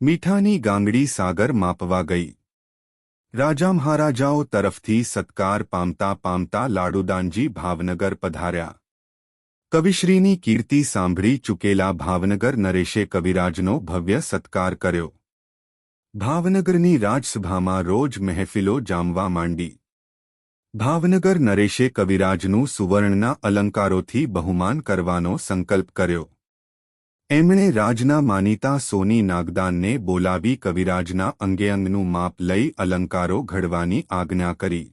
મીઠાની ગાંગડી સાગર માપવા ગઈ. રાજા મહારાજાઓ તરફથી સત્કાર પામતા પામતા લાડુદાનજી ભાવનગર પધાર્યા. કવિશ્રીની કીર્તિ સાંભળી ચૂકેલા ભાવનગર નરેશે કવિરાજનો ભવ્ય સત્કાર કર્યો. ભાવનગરની રાજસભામાં રોજ મહેફિલો જામવા માંડી. ભાવનગર નરેશે કવિરાજનું સુવર્ણના અલંકારોથી બહુમાન કરવાનો સંકલ્પ કર્યો. એમણે રાજના માનીતા સોની નાગદાનને બોલાવી કવિરાજના અંગેઅંગનું માપ લઈ અલંકારો ઘડવાની આજ્ઞા કરી.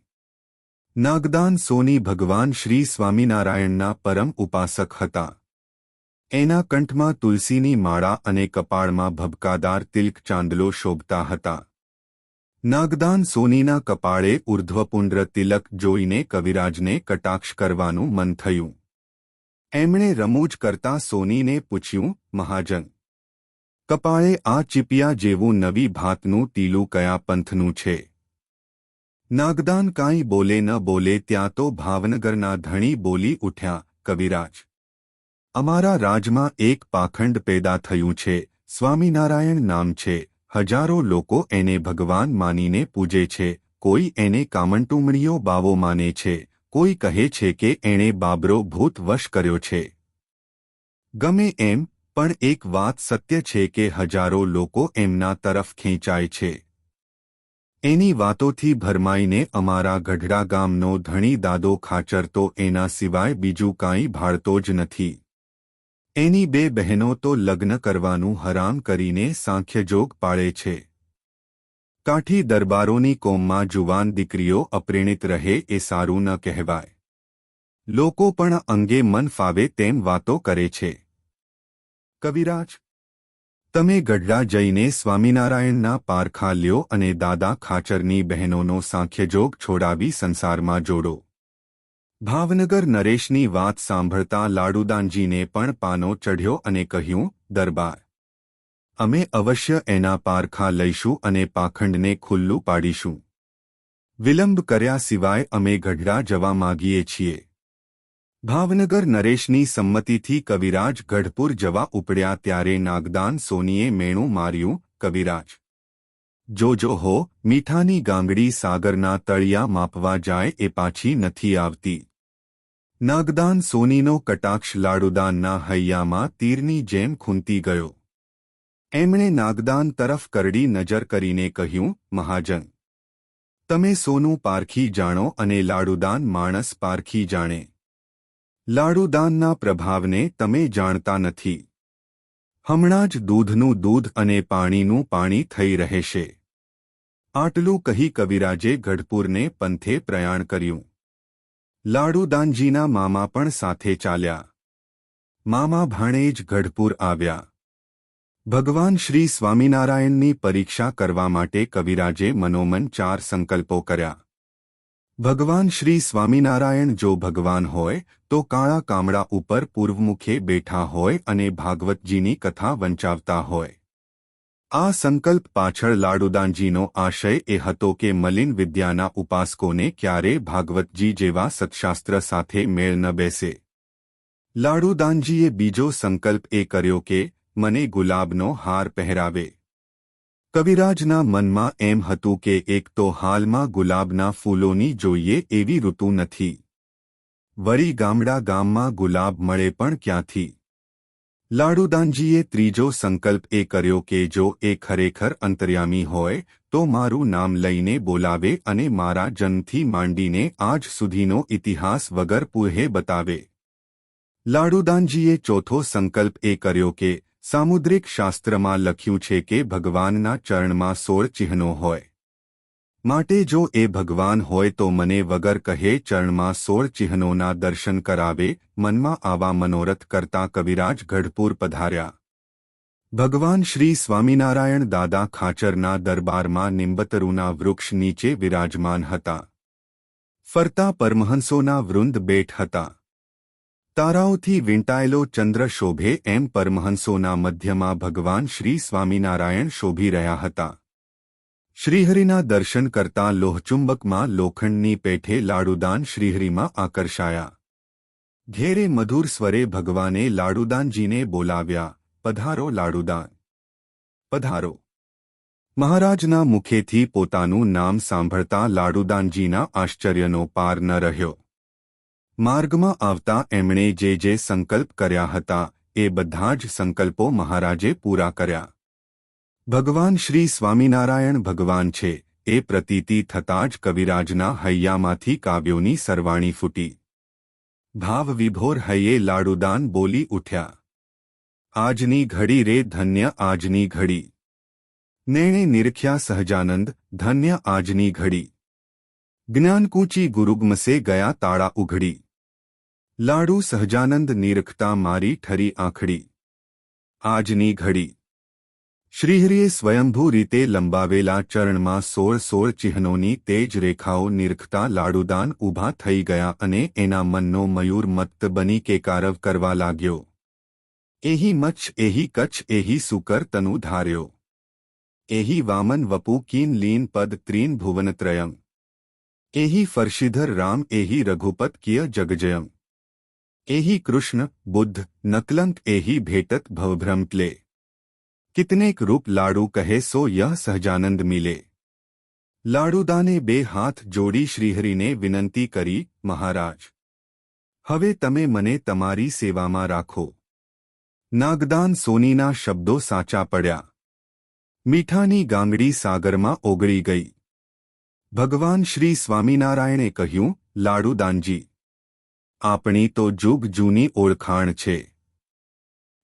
નાગદાન સોની ભગવાન શ્રી સ્વામિનારાયણના પરમ ઉપાસક હતા. એના કંઠમાં તુલસીની માળા અને કપાળમાં ભભકાદાર તિલક ચાંદલો શોભતા હતા. નાગદાન સોનીના કપાળે ઉર્ધ્વપુંડ્ર તિલક જોઈને કવિરાજને કટાક્ષ કરવાનું મન થયું. એમણે રમૂજ કરતા સોનીને પૂછ્યું, મહાજન, કપાળે આ ચીપિયા જેવું નવી ભાતનું ટીલું કયા પંથનું છે? નાગદાન કાંઈ બોલે ન બોલે ત્યાં તો ભાવનગરના ધણી બોલી ઉઠ્યા, કવિરાજ, અમારા રાજમાં એક પાખંડ પેદા થયું છે. સ્વામિનારાયણ નામ છે. હજારો લોકો એને ભગવાન માનીને પૂજે છે. કોઈ એને કામંટુમણીઓ બાવો માને છે. કોઈ કહે છે કે એણે બાબરો ભૂત વશ કર્યો છે. ગમે એમ, પણ એક વાત સત્ય છે કે હજારો લોકો એમના તરફ ખેંચાય છે. એની વાતોથી ભરમાઈને અમારા ગઢડા ગામનો ધણી દાદો ખાચર તો એના સિવાય બીજું કાંઈ ભાળતો જ નથી. એની બે બહેનો તો લગ્ન કરવાનું હરામ કરીને સાંખ્યજોગ પાળે છે. કાઠી દરબારોની કોમમાં જુવાન દીકરીઓ અપ્રેણિત રહે એ સારું ન કહેવાય. લોકો પણ અંગે મન ફાવે તેમ વાતો કરે છે. કવિરાજ, તમે ગઢડા જઈને સ્વામિનારાયણના પારખા લ્યો અને દાદા ખાચરની બહેનોનો સાંખ્યજોગ છોડાવી સંસારમાં જોડો. ભાવનગર નરેશની વાત સાંભળતા લાડુદાનજીને પણ પાનો ચઢ્યો અને કહ્યું, દરબાર, અમે અવશ્ય એના પારખા લઈશું અને પાખંડને ખુલ્લું પાડીશું. વિલંબ કર્યા સિવાય અમે ગઢડા જવા માગીએ છીએ. ભાવનગર નરેશની સંમતિથી કવિરાજ ગઢપુર જવા ઉપડ્યા ત્યારે નાગદાન સોનીએ મેણું માર્યું, કવિરાજ, જોજો હો, મીઠાની ગાંગડી સાગરના તળિયા માપવા જાય એ પાછી નથી આવતી. નાગદાન સોનીનો કટાક્ષ લાડુદાનના હૈયામાં તીરની જેમ ખૂંતી ગયો. એમણે નાગદાન તરફ કરડી નજર કરીને કહ્યું, મહાજન, તમે સોનું પારખી જાણો અને લાડુદાન માણસ પારખી જાણે. લાડુદાનના પ્રભાવને તમે જાણતા નથી. હમણાં જ દૂધનું દૂધ અને પાણીનું પાણી થઈ રહેશે. આટલું કહી કવિરાજે ગઢપુરને પંથે પ્રયાણ કર્યું. લાડુદાનજીના મામા પણ સાથે ચાલ્યા. મામા ભાણેજ ગઢપુર આવ્યા. ભગવાન શ્રી સ્વામિનારાયણની પરીક્ષા કરવા માટે કવિરાજે મનોમન 4 સંકલ્પો કર્યા. ભગવાન શ્રી સ્વામિનારાયણ જો ભગવાન હોય તો કાળા કામડા ઉપર પૂર્વમુખે બેઠા હોય અને ભાગવતજીની કથા વંચાવતા હોય. આ સંકલ્પ પાછળ લાડુદાનજીનો આશય એ હતો કે મલિન વિદ્યાના ઉપાસકોને ક્યારે ભાગવતજી જેવા સત્શાસ્ત્ર સાથે મેળ ન બેસે. લાડુદાનજીએ બીજો સંકલ્પ એ કર્યો કે મને ગુલાબનો હાર પહેરાવે. કવિરાજના મનમાં એમ હતું કે એક તો હાલમાં ગુલાબના ફૂલોની જોઈએ એવી ઋતુ નથી. વળી ગામડા ગામમાં ગુલાબ મળે પણ ક્યાંથી? લાડુદાનજીએ ત્રીજો સંકલ્પ એ કર્યો કે જો એ ખરેખર અંતર્યામી હોય તો મારું નામ લઈને બોલાવે અને મારા જન્મથી માંડીને આજ સુધીનો ઇતિહાસ વગર પૂહે બતાવે. લાડુદાનજીએ ચોથો સંકલ્પ એ કર્યો કે સામુદ્રિક શાસ્ત્રમાં લખ્યું છે કે ભગવાનના ચરણમાં 16 ચિહ્નો હોય. માટે જો એ ભગવાન હોય તો મને વગર કહે ચરણમાં 16 ચિહ્નોના દર્શન કરાવે. મનમાં આવા મનોરથ કરતા કવિરાજ ગઢપુર પધાર્યા. ભગવાન શ્રી સ્વામિનારાયણ દાદા ખાચરના દરબારમાં નિંબતરુના વૃક્ષ નીચે વિરાજમાન હતા. ફરતા પરમહંસોના વૃંદ બેઠ હતા. તારાઓથી વીંટાયેલો ચંદ્ર શોભે એમ પરમહંસોના મધ્યમાં ભગવાન શ્રી સ્વામિનારાયણ શોભી રહ્યા હતા. શ્રીહરિના દર્શન કરતા લોહચુંબકમાં લોખંડની પેઠે લાડુદાન શ્રીહરિમાં આકર્ષાયા. ઘેરે મધુર સ્વરે ભગવાને લાડુદાનજીને બોલાવ્યા, પધારો લાડુદાન, પધારો. મહારાજના મુખેથી પોતાનું નામ સાંભળતા લાડુદાનજીના આશ્ચર્યનો પાર ન રહ્યો. માર્ગમાં આવતા એમણે જે સંકલ્પ કર્યા હતા એ બધા જ સંકલ્પો મહારાજે પૂરા કર્યા. ભગવાન શ્રી સ્વામિનારાયણ ભગવાન છે એ પ્રતીતિ થતાં જ કવિરાજના હૈયામાંથી કાવ્યોની સરવાણી ફૂટી. ભાવ વિભોર હૈયે લાડુદાન બોલી ઉઠ્યા. આજની ઘડી રે ધન્ય આજની ઘડી. નેણે નિરખ્યા સહજાનંદ ધન્ય આજની ઘડી. જ્ઞાનકૂચી ગુરુગમસે ગયા તાળા ઉઘડી. લાડુ સહજાનંદ નિરખતા મારી ઠરી આંખડી. આજની ઘડી. શ્રીહરિએ સ્વયંભૂ રીતે લંબાવેલા ચરણમાં 16 ચિહ્નોની તેજ રેખાઓ નિરખતા લાડુદાન ઊભા થઈ ગયા અને એના મનનો મયુર મત્ત બની કેકારવ કરવા લાગ્યો. એહી મચ્છ એહી કચ્છ એહી સુકર તનુ ધાર્યો. એહી વામન વપુ કીન લીન પદ ત્રીન ભુવનત્રયમ. એહી ફર્ષિધર રામ એહી રઘુપત કિય જગજયમ. એહી કૃષ્ણ બુદ્ધ નકલંક એહી ભેટત ભવભ્રમટલે. કિતનેક રૂપ લાડુ કહે સો યહ સહજાનંદ મિલે. લાડુદાને બે હાથ જોડી શ્રીહરિને વિનંતી કરી, મહારાજ, હવે તમે મને તમારી સેવામાં રાખો. નાગદાન સોનીના શબ્દો સાચા પડ્યા. મીઠાની ગાંગડી સાગરમાં ઓગળી ગઈ. ભગવાન શ્રી સ્વામિનારાયણે કહ્યું, લાડુદાનજી, આપણી તો જુગ જૂની ઓળખાણ છે.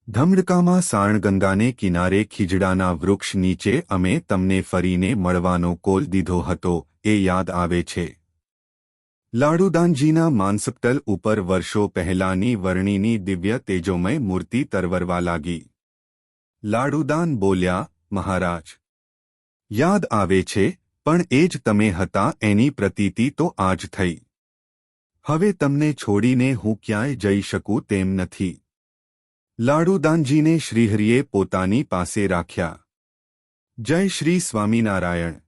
ધમડકામાં સાણગંગાને કિનારે ખીજડાના વૃક્ષ નીચે અમે તમને ફરીને મળવાનો કોલ દીધો હતો એ યાદ આવે છે. લાડુદાનજીના માનસપટલ ઉપર વર્ષો પહેલાની વર્ણિની દિવ્ય તેજોમય મૂર્તિ તરવરવા લાગી. લાડુદાન બોલ્યા, મહારાજ, યાદ આવે છે, પણ એ જ તમે હતા એની પ્રતીતિ તો આજ થઈ. હવે તમને છોડીને હું ક્યાંય જઈ શકું તેમ નથી. લાડુદાનજીને શ્રીહરિએ પોતાની પાસે રાખ્યા. જય શ્રી સ્વામિનારાયણ.